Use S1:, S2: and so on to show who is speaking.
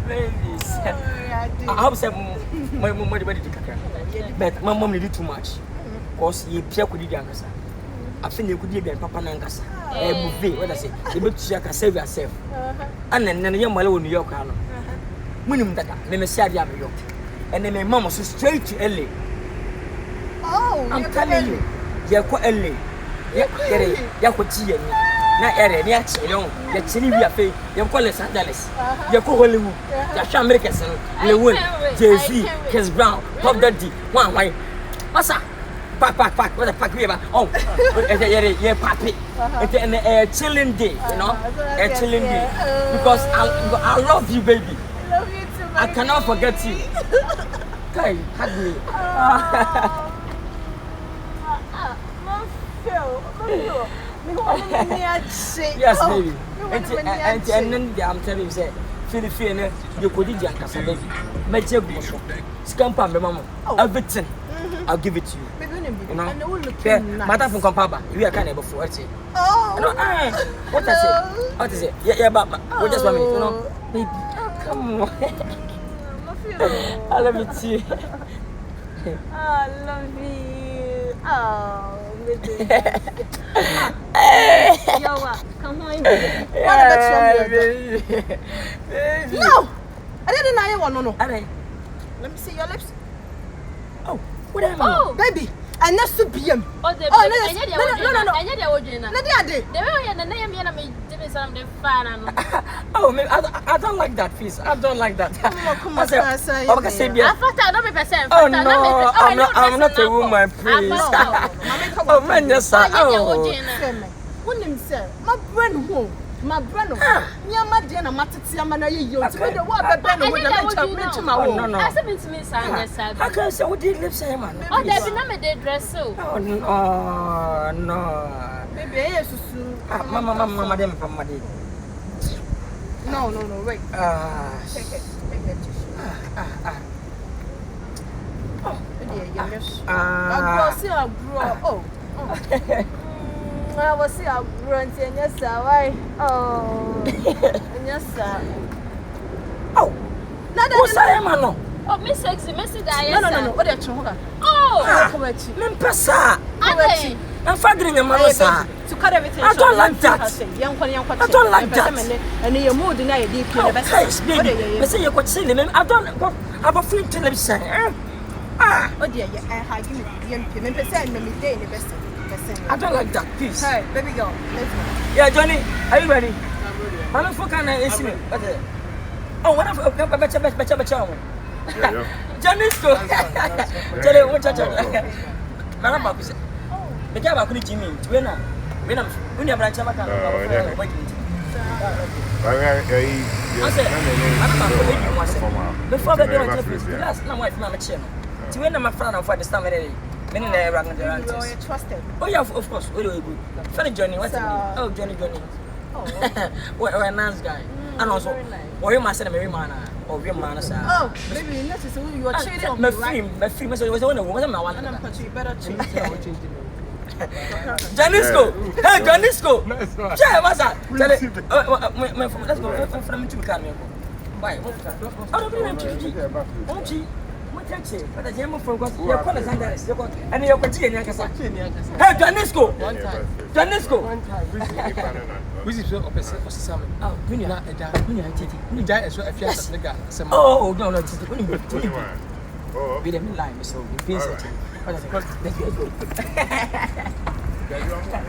S1: Baby. I hope some my mom did but my mom did too much. Cause you Pierre could do answer. I think you could give Papa Nangas. What I say, you can save yourself. And then young Malo New York. Minimum that, let me say, I'm York. And then my mom was straight to LA.
S2: Oh,
S1: I'm telling you, you're quite LA. You're quite tea. Na ere ni achi yon ya chini bi afi ya ko Los Angeles ya ko Hollywood ya sha America sen Lewin Jay-Z Chris Brown Pop Daddy wan masa pack what the fuck we ba oh yeah papi it's a chilling day, you know, a chilling day because I love you, baby.
S2: I love you too,
S1: I cannot forget you. Kai, hug me. Yes, baby. And then I'm telling you, say, Philippine, you could eat your baby. Make your bush. Scamper, mama. Everything. I'll give it to you. You know, matter from Compaba, we are kind of before.
S2: Oh,
S1: no, what I say? What is it? Yeah, but we just want me, you know, baby. Come on. I love you too.
S2: I love you. Oh. Yo, come on.
S1: Baby.
S2: No, I didn't know you want no.
S1: Let
S2: me see your lips.
S1: Oh, what am I?
S2: Oh, baby. And that's to be him.
S3: Oh, no. I
S1: Oh, man, I don't like that, please. I don't like that.
S2: Come on,
S1: oh, no, I'm not a woman, please. Oh, man, yes, sir. Oh,
S2: my brother, near my dinner, Matatiamana, you to the water,
S3: no. I said to me,
S1: I can't say what did live say, man.
S3: Oh, there's another dress, so.
S1: Oh, no.
S2: Baby,
S1: Mama, them from my day.
S2: No, wait. Take it. I was here grunting, yes, sir. Why? Oh, yes, sir.
S1: Oh, what's I man?
S3: Oh, Miss Sexy, Mrs.
S2: No. What are you?
S3: Oh,
S1: Mempesa. I'm fathering a man, sir.
S2: To cut everything.
S1: I don't like that. I don't like that.
S2: And you're more than I did.
S1: I say you could see them. I don't have a free television.
S2: Oh, dear, I have given the MP. Let me day in the best.
S1: I don't like that, please.
S2: Hey, baby girl, let's go.
S1: Yeah, Johnny, are you ready?
S4: I'm
S1: ready. Oh, what if better. Johnny's go. Johnny, what's that? Maramba, the job I couldn't Jimmy. When you branch of a before the last night, my wife, chair. To win my friend for the stomach.
S2: Trusted.
S1: Oh, yeah, of course. Funny Johnny, what's it? Oh, Johnny. Oh, what a nice guy. And also, or you must say, Mary Mana, or your man.
S2: Oh, maybe you notice you are cheating on
S1: my free message was only one of my one.
S2: Better change.
S1: Janisco! Hey, Janisco! Yeah, what's that? Let's go from to Carmen. Why? But the German forgot your colors and your Pachi Hey, Janisco!
S4: Which is opposite salmon.
S1: Oh, Dunia,
S4: you die as well if you have a nigga.
S1: Oh, no, just be them in line, so you feel it.